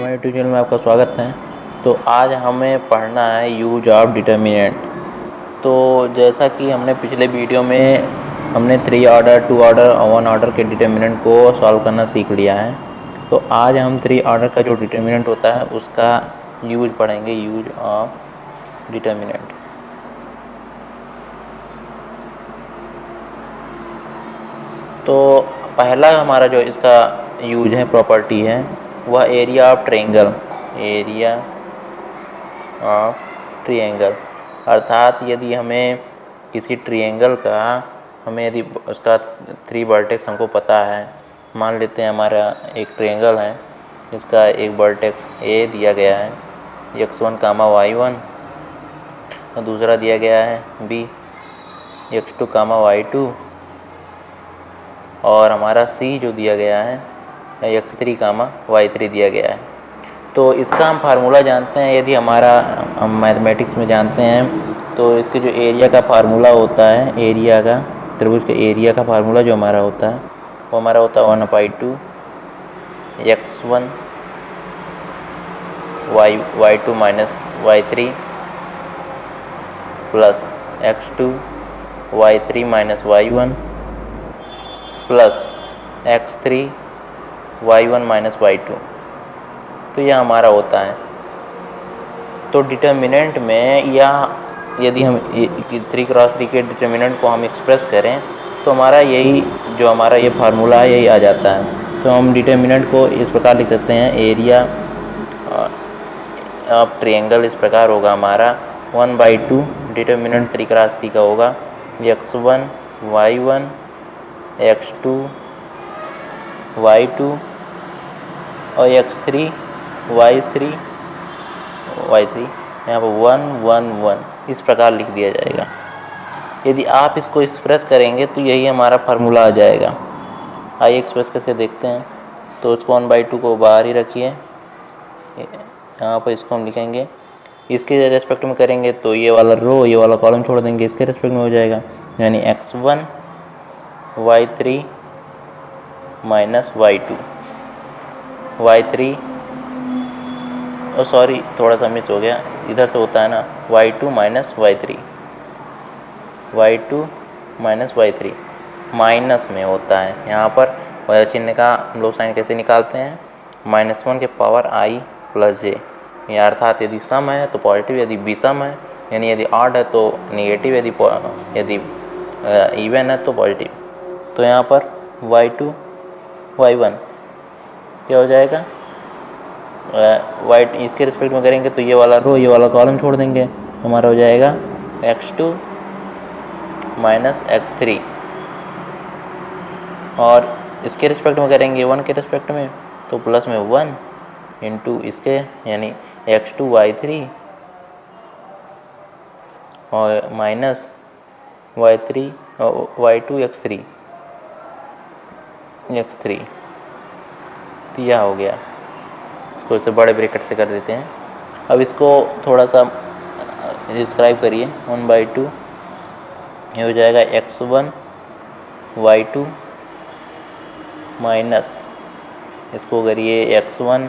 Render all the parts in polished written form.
हमारे YouTube channel में आपका स्वागत है। तो आज हमें पढ़ना है यूज ऑफ डिटर्मिनेंट। तो जैसा कि हमने पिछले वीडियो में हमने 3 ऑर्डर, 2 ऑर्डर और 1 ऑर्डर के डिटर्मिनेंट को सॉल्व करना सीख लिया है। तो आज हम 3 ऑर्डर का जो डिटर्मिनेंट होता है उसका यूज पढ़ेंगे, यूज ऑफ डिटर्मिनेंट। तो पहला हमारा जो इसका यूज है, प्रॉपर्टी है, वह area of triangle, area of triangle. अर्थात यदि हमें किसी ट्रायंगल का, हमें यदि उसका 3 वर्टेक्स हमको पता है, मान लेते हैं हमारा एक ट्रायंगल है, इसका एक वर्टेक्स ए दिया गया है x1, y1, और दूसरा दिया गया है b x2, y2, और हमारा c जो दिया गया है x3, y3 दिया गया है। तो इसका हम फार्मूला जानते हैं। यदि हम मैथमेटिक्स में जानते हैं तो इसके जो एरिया का फार्मूला होता है, एरिया का, त्रिभुज के एरिया का फार्मूला जो हमारा होता है वो हमारा होता है 1/2 x1 y2 minus y3 plus x2 y3 minus y1 plus x3 y1 minus y2। तो यह हमारा होता है। तो डिटर्मिनेंट में, या यदि हम 3x3 के डिटर्मिनेंट को हम एक्सप्रेस करें तो हमारा यही जो हमारा ये फार्मूला है यही आ जाता है। तो हम डिटर्मिनेंट को इस प्रकार लिख सकते हैं, एरिया ऑफ ट्रायंगल इस प्रकार होगा हमारा 1/2, डिटर्मिनेंट 3x3 का होगा x1 y1 x2 y2 और x3 y3 यहाँ पर 1 1 1 इस प्रकार लिख दिया जाएगा। यदि आप इसको एक्सप्रेस करेंगे तो यही हमारा फार्मूला आ जाएगा। आइए एक्सप्रेस करके देखते हैं। तो इसको 1/2 को बाहर ही रखिए, यहाँ पर इसको हम लिखेंगे, इसके रेस्पेक्ट में करेंगे तो ये वाला रो, ये वाला कॉलम छोड़ देंगे, इसके रेस्पेक्ट में हो जाएगा, यानी x1 y3 minus y2 y3, और सॉरी थोड़ा सा मिस हो गया, इधर से होता है ना, y2 minus y3, y2 minus y3 minus में होता है। यहाँ पर चिन्ह का हम लोग साइन कैसे निकालते हैं, -1 के पावर i प्लस जे। या अर्थात यदि सम है तो पॉजिटिव, यदि विषम है यानी यदि ऑड है तो नेगेटिव, यदि इवन है तो पॉजिटिव। तो यहाँ पर y2 y1 क्या हो जाएगा, वाइट इसके रिस्पेक्ट में करेंगे तो ये वाला रो, ये वाला कॉलम छोड़ देंगे, हमारा हो जाएगा x2 माइनस x3, और इसके रिस्पेक्ट में करेंगे 1 के रिस्पेक्ट में तो प्लस में 1 इंटू इसके, यानी x2 y3 और माइनस y3 y2 x3 तो यह हो गया। इसको इसे बड़े ब्रैकेट से कर देते हैं। अब इसको थोड़ा सा डिस्क्राइब करिए, 1/2 ये हो जाएगा x1 y2 माइनस, इसको करिए x1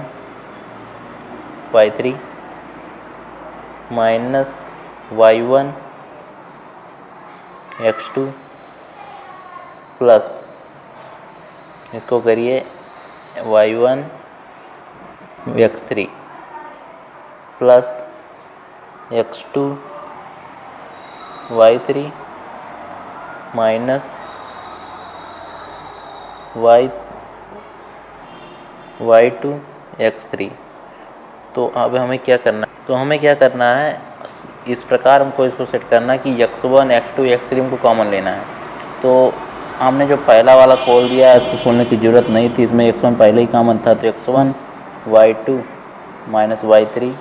y3 minus y1 x2 plus इसको करिए y1 x3 plus x2 y3 minus y2 x3। तो अब हमें क्या करना है, इस प्रकार हमको इसको सेट करना कि x1 x2 x3 हमको कॉमन लेना है। तो हमने जो पहला वाला खोल दिया है इसको खोलने की ज़रूरत नहीं थी, इसमें x1 पहले ही कॉमन था, तो x1 y2 माइनस y3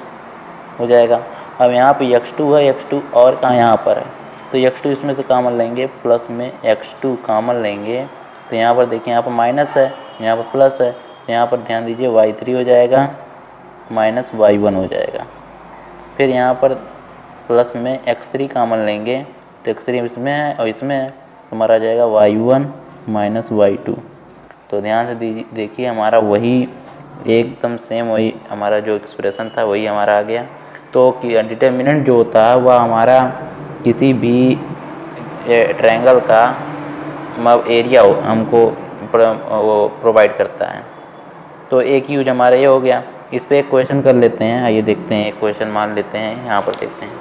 हो जाएगा। अब यहाँ पे x2 है, x2 और कहाँ यहाँ पर है, तो x2 इसमें से कॉमन लेंगे, प्लस में x2 कॉमन लेंगे, तो यहाँ पर देखिए यहाँ पर माइनस है, यहाँ पर प्लस है, यहाँ पर ध्यान दीजिए y3 हो जाएगा माइनस y1 हो जाएगा। फिर यहाँ पर प्लस में x3 कॉमन लेंगे तो x3 इसमें है और इसमें है, तो हमारा आ जाएगा y1 माइनस y2। तो ध्यान से देखिए हमारा वही एकदम सेम वही हमारा जो एक्सप्रेशन था वही हमारा आ गया। तो डिटर्मिनेंट जो होता है वह हमारा किसी भी ट्रायंगल का मतलब एरिया हमको वो प्रोवाइड करता है। तो एक यूज हमारा ये हो गया। इस पे एक क्वेश्चन कर लेते हैं, आइए देखते हैं। एक क्वेश्चन मान लेते हैं, यहाँ पर देखते हैं।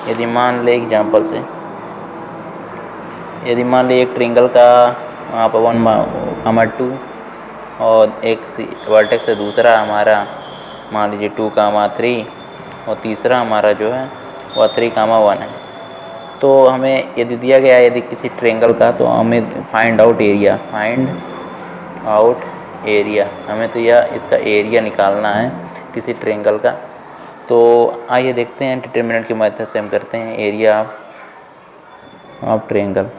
यदि मान ले एग्जाम्पल से, यदि मान ली एक ट्रायंगल का वहाँ पर 1, 2 और एक वर्टेक्स से दूसरा हमारा मान लीजिए 2, 3 और तीसरा हमारा जो है वह 3, 1 है। तो हमें यदि दिया गया है यदि किसी ट्रायंगल का, तो हमें फाइंड आउट एरिया, हमें तो यह इसका एरिया निकालना है किसी ट्रायंगल का। तो आइए देखते हैं डिटरमिनेंट की मदद से हम करते हैं एरिया ऑफ ट्रायंगल।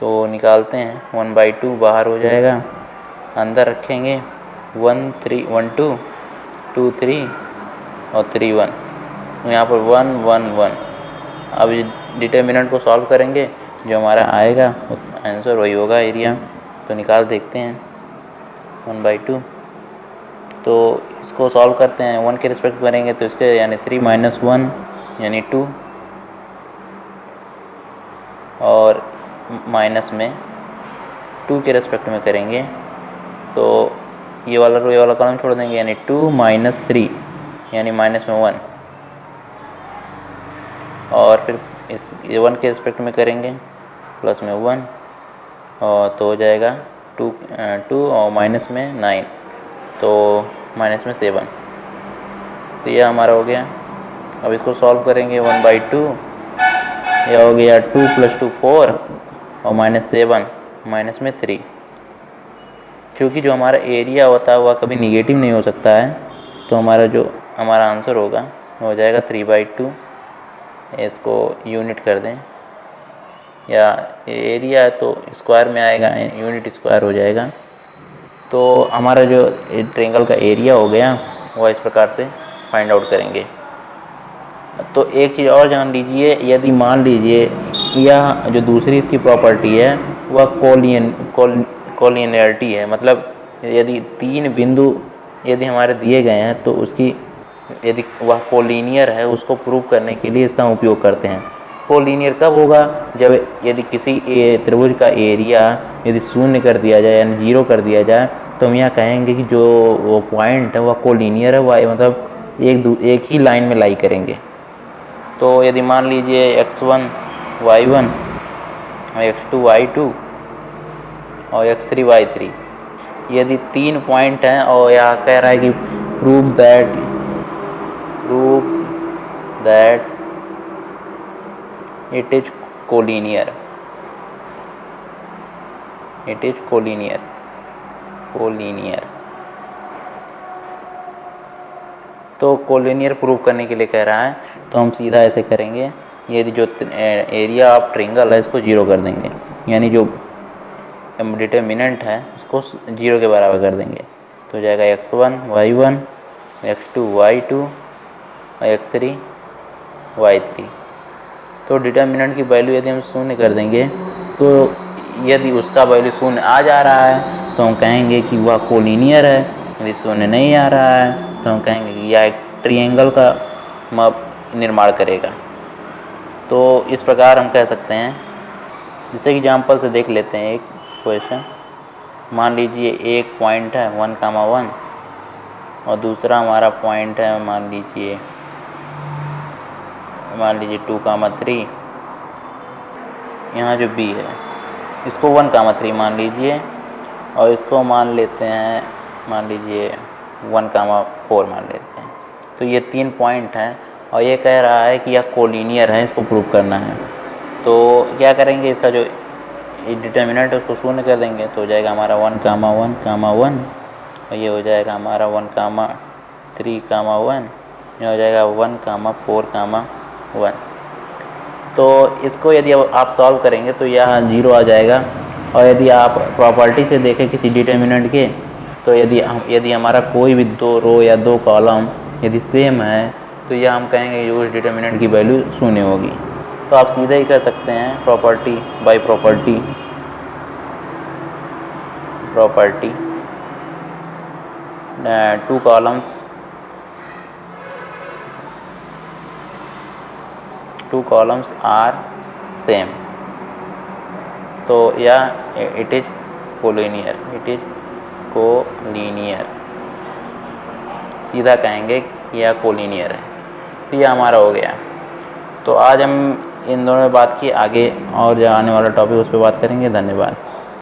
तो निकालते हैं 1/2 बाहर हो जाएगा, अंदर रखेंगे 1, 3, 1, 2, 2, 3 और 3, 1। तो यहाँ पर 1, 1, 1। अब डिटरमिनेंट को सॉल्व करेंगे, जो हमारा आएगा आंसर वही होगा एरिया। तो निकाल देखते हैं 1/2। तो इसको सॉल्व करते हैं, 1 के रिस्पेक्ट करेंगे तो इसके यानी 3 - 1 यानी 2, और माइनस में 2 के रेस्पेक्ट में करेंगे तो ये वाला कॉलम छोड़ देंगे, यानी 2 - 3 यानी माइनस में 1, और फिर इस 1 के रेस्पेक्ट में करेंगे प्लस में 1, और तो हो जाएगा 2 और माइनस में 9 तो माइनस में 7। तो यह हमारा हो गया। अब इसको सॉल्व करेंगे 1/2, यह हो गया 2 + 2 4 और -7 माइनस में 3। क्योंकि जो हमारा एरिया होता है वह कभी निगेटिव नहीं हो सकता है, तो हमारा आंसर होगा हो जाएगा 3/2। इसको यूनिट कर दें, या एरिया तो स्क्वायर में आएगा, यूनिट स्क्वायर हो जाएगा। तो हमारा जो ट्रायंगल का एरिया हो गया वह इस प्रकार से फाइंड आउट करेंगे। तो एक चीज़ और जान लीजिए, यदि मान लीजिए यह जो दूसरी इसकी प्रॉपर्टी है वह कोलिनियरिटी है, मतलब यदि 3 बिंदु यदि हमारे दिए गए हैं तो उसकी यदि वह कोलिनियर है उसको प्रूव करने के लिए इसका उपयोग करते हैं। कोलिनियर कब होगा? जब यदि किसी त्रिभुज का एरिया यदि 0 कर दिया जाए यानी 0 कर दिया जाए, तो हम यहाँ कहेंगे कि जो वो पॉइंट है वह कोलिनियर है, वह मतलब एक ही लाइन में लाई करेंगे। तो यदि मान लीजिए x1 y1 और x2 y2 और x3 y3, यदि 3 पॉइंट हैं और यहाँ कह रहा है कि prove that it is collinear, तो कोलिनियर प्रूव करने के लिए कह रहा है, तो हम सीधा ऐसे करेंगे, यदि जो एरिया ऑफ ट्रायंगल है इसको 0 कर देंगे, यानी जो डिटरमिनेंट है उसको 0 के बराबर कर देंगे। तो हो जाएगा x1 y1 x2 y2 और x3 y3। तो डिटरमिनेंट की वैल्यू यदि हम 0 कर देंगे, तो यदि उसका वैल्यू 0 आ जा रहा है तो हम कहेंगे कि वह कोलिनियर है, यदि 0 नहीं आ रहा है तो हम कहेंगे कि यह एक ट्रायंगल का निर्माण करेगा। तो इस प्रकार हम कह सकते हैं। जैसे एग्जाम्पल से देख लेते हैं एक क्वेश्चन। मान लीजिए एक पॉइंट है 1, 1 और दूसरा हमारा पॉइंट है मान लीजिए 2, 3। यहाँ जो B है इसको 1, 3 मान लीजिए, और इसको मान लेते हैं मान लीजिए 1, 4 मान लेते हैं। तो ये 3 पॉइंट हैं और ये कह रहा है कि यह कोलिनियर है, इसको प्रूव करना है। तो क्या करेंगे, इसका जो डिटरमिनेंट है उसको 0 कर देंगे, तो हो जाएगा हमारा 1, 1 और ये हो जाएगा हमारा 1, 3, 1, ये हो जाएगा 1, 4, 1। तो इसको यदि आप सॉल्व करेंगे तो यह 0 आ जाएगा। और यदि आप प्रॉपर्टी से देखें किसी डिटरमिनेंट के, तो यदि हमारा कोई भी 2 रो या 2 कॉलम यदि सेम है तो यह हम कहेंगे कि उस डिटरमिनेंट की वैल्यू 0 होगी। तो आप सीधा ही कर सकते हैं property bye property 2 columns are same, तो या इट इज कोलिनियर, सीधा कहेंगे या कोलिनियर है। तो ये हमारा हो गया। तो आज हम इन दोनों में बात की, आगे और जो आने वाला टॉपिक उस पर बात करेंगे। धन्यवाद।